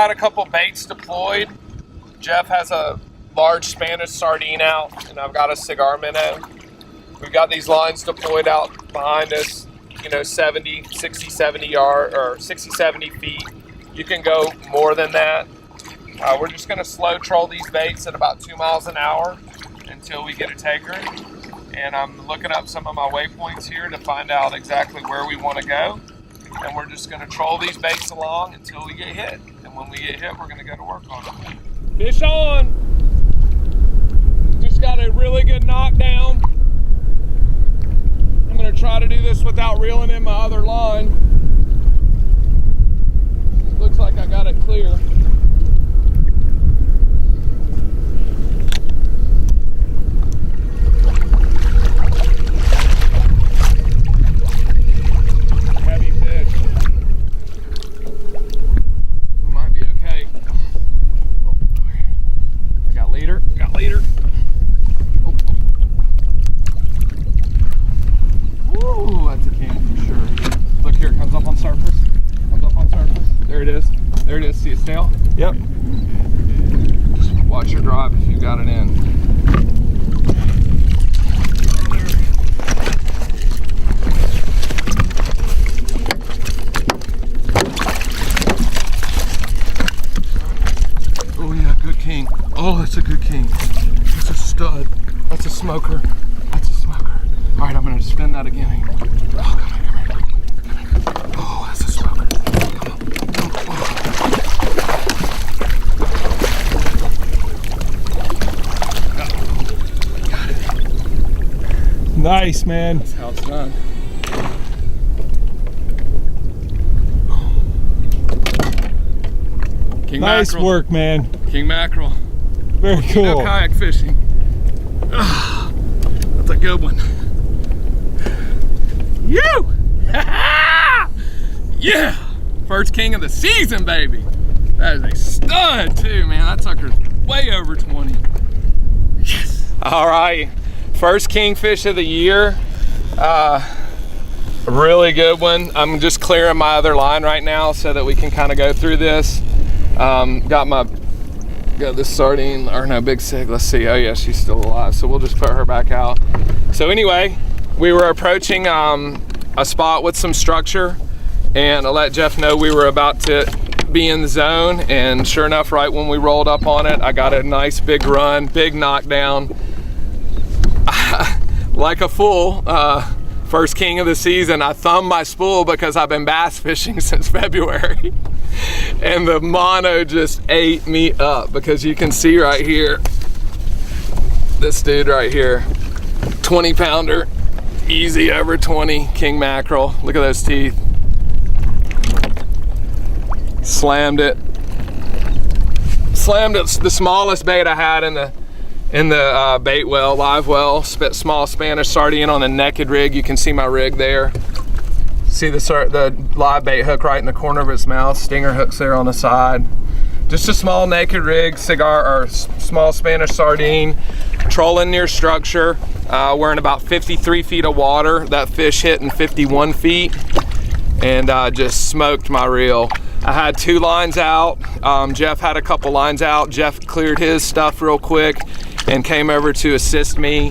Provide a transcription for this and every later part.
got a couple baits deployed. Jeff has a large Spanish sardine out, and I've got a cigar minnow. We've got these lines deployed out behind us, you know, 60, 70 feet. You can go more than that. We're just gonna slow troll these baits at about 2 miles an hour until we get a taker. And I'm looking up some of my waypoints here to find out exactly where we want to go. And we're just gonna troll these baits along until we get hit. And when we get hit, we're gonna go to work on them. Fish on. Just got a really good knockdown. I'm gonna try to do this without reeling in my other line. Looks like I got it clear. Heavy fish. Might be okay. Oh, got leader, got leader. Oh. Ooh, that's a king for sure. Look here, it comes up on surface. Comes up on surface. There it is. There it is. See its tail? Yep. Just watch your drive if you got it in. Oh yeah, good king. Oh, that's a good king. That's a stud. That's a smoker. That's a smoker. All right, I'm gonna spin that again. Oh, come here, come here. Oh, that's a smoker. Got it. Nice, man. That's how it's done. King Nice mackerel. work, man. King mackerel. Very cool. No kayak fishing. Ah, that's a good one. You! Yeah! First king of the season, baby. That is a stud too, man. That sucker's way over 20. Yes! All right, first kingfish of the year. Really good one. I'm just clearing my other line right now so that we can kind of go through this. Got this sardine, or no, big sig. Let's see. Oh yeah, she's still alive. So we'll just put her back out. So anyway, we were approaching a spot with some structure, and I let Jeff know we were about to be in the zone, and sure enough, right when we rolled up on it, I got a nice big run, big knockdown. Like a fool, first king of the season, I thumbed my spool because I've been bass fishing since February. And the mono just ate me up, because you can see right here, this dude right here, 20 pounder, easy over 20, king mackerel. Look at those teeth. Slammed it. Slammed it, the smallest bait I had in the bait well, live well. Small Spanish sardine on the naked rig. You can see my rig there. See the live bait hook right in the corner of its mouth. Stinger hooks there on the side. Just a small naked rig, cigar or small Spanish sardine, trolling near structure. We're in about 53 feet of water. That fish hit in 51 feet and just smoked my reel. I had 2 lines out. Jeff had a couple lines out. Jeff cleared his stuff real quick and came over to assist me.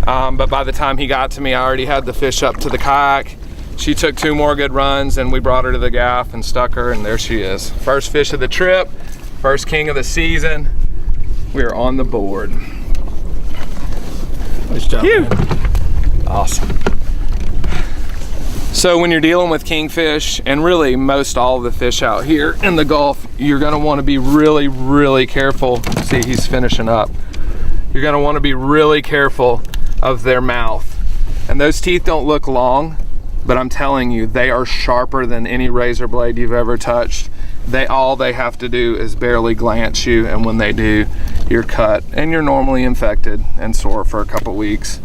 But by the time he got to me, I already had the fish up to the kayak. She took 2 more good runs, and we brought her to the gaff and stuck her, and there she is. First fish of the trip, first king of the season. We are on the board. Nice job, man. Awesome. So when you're dealing with kingfish, and really most all of the fish out here in the Gulf, you're gonna wanna be really, really careful. See, he's finishing up. You're gonna wanna be really careful of their mouth. And those teeth don't look long, but I'm telling you, they are sharper than any razor blade you've ever touched. All they have to do is barely glance you, and when they do, you're cut, and you're normally infected and sore for a couple weeks.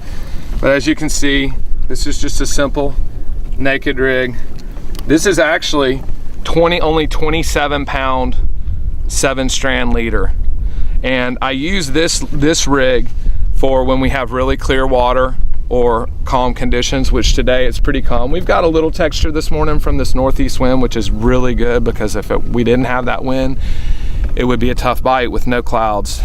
But as you can see, this is just a simple naked rig. This is actually only 27 pound 7-strand leader. And I use this rig for when we have really clear water or calm conditions, which today it's pretty calm. We've got a little texture this morning from this northeast wind, which is really good, because if we didn't have that wind, it would be a tough bite with no clouds.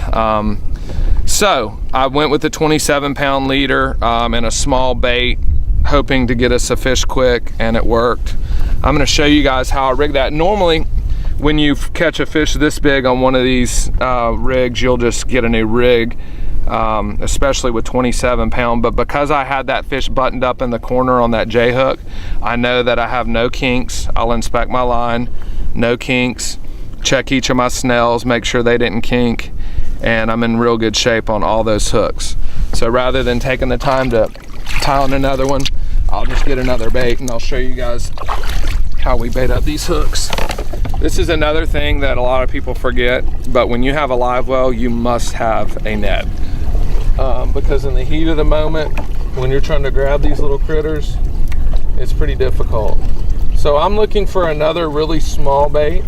So I went with the 27-pound leader and a small bait, hoping to get us a fish quick, and it worked. I'm gonna show you guys how I rig that. Normally, when you catch a fish this big on one of these rigs, you'll just get a new rig, especially with 27-pound. But because I had that fish buttoned up in the corner on that J hook, I know that I have no kinks. I'll inspect my line, no kinks, check each of my snells, make sure they didn't kink, and I'm in real good shape on all those hooks. So rather than taking the time to tie on another one, I'll just get another bait, and I'll show you guys how we bait up these hooks. This is another thing that a lot of people forget, but when you have a live well, you must have a net. Because in the heat of the moment, when you're trying to grab these little critters, it's pretty difficult. So I'm looking for another really small bait,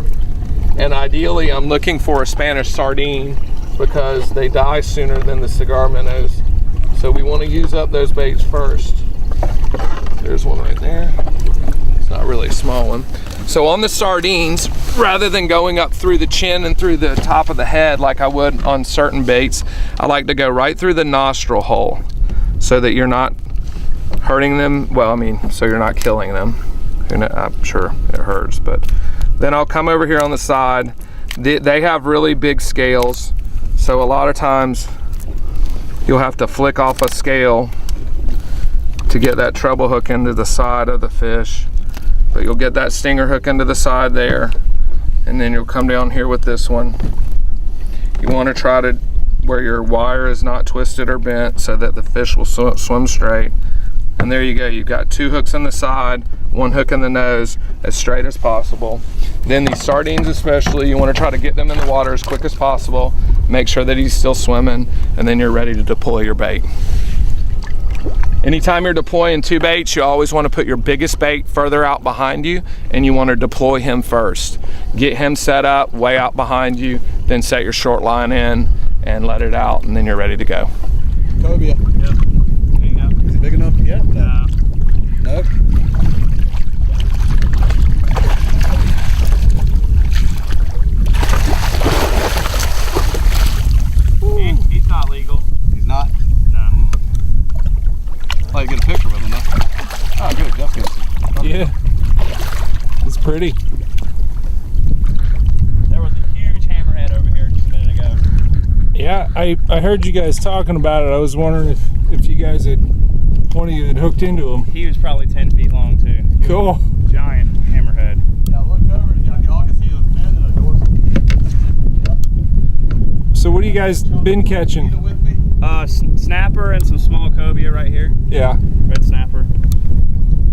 and ideally I'm looking for a Spanish sardine, because they die sooner than the cigar minnows. So we want to use up those baits first. There's one right there. It's not really a small one. So on the sardines, rather than going up through the chin and through the top of the head like I would on certain baits, I like to go right through the nostril hole so that you're not hurting them. Well, I mean, so you're not killing them. I'm sure it hurts, but then I'll come over here on the side. They have really big scales, so a lot of times you'll have to flick off a scale to get that treble hook into the side of the fish. But you'll get that stinger hook into the side there, and then you'll come down here with this one. You want to try to where your wire is not twisted or bent so that the fish will swim straight. And there you go, you've got two hooks on the side, one hook in the nose, as straight as possible. Then these sardines especially, you want to try to get them in the water as quick as possible, make sure that he's still swimming, and then you're ready to deploy your bait. Anytime you're deploying two baits, you always want to put your biggest bait further out behind you, and you want to deploy him first. Get him set up way out behind you, then set your short line in and let it out, and then you're ready to go. Cobia. Yep. There you go. Is it big enough to get? No. No? He's not legal. He's not? No. I'll get a picture with him though. Oh, good. That's good. Yeah. It's pretty. There was a huge hammerhead over here just a minute ago. Yeah, I heard you guys talking about it. I was wondering if you guys had, one of you had hooked into him. He was probably 10 feet long too. Cool. Giant hammerhead. Yeah, I looked over and I can see the fin and a dorsal. So what have you guys been catching? With me? Snapper and some small cobia right here. Yeah. Red snapper.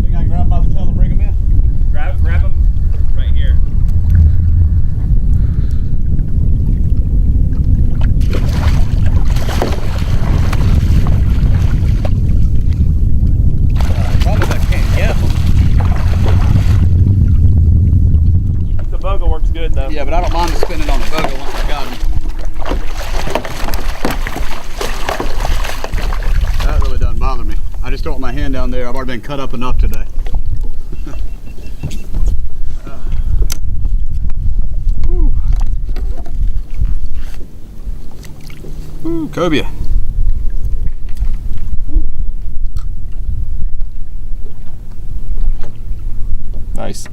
Think I can grab him by the tail and bring him in? Grab him right here. Problem is I can't get him. The boga works good though. Yeah, but I don't mind spinning on the boga once I got him. That really doesn't bother me. I just don't want my hand down there. I've already been cut up enough today. Ooh, cobia. Nice.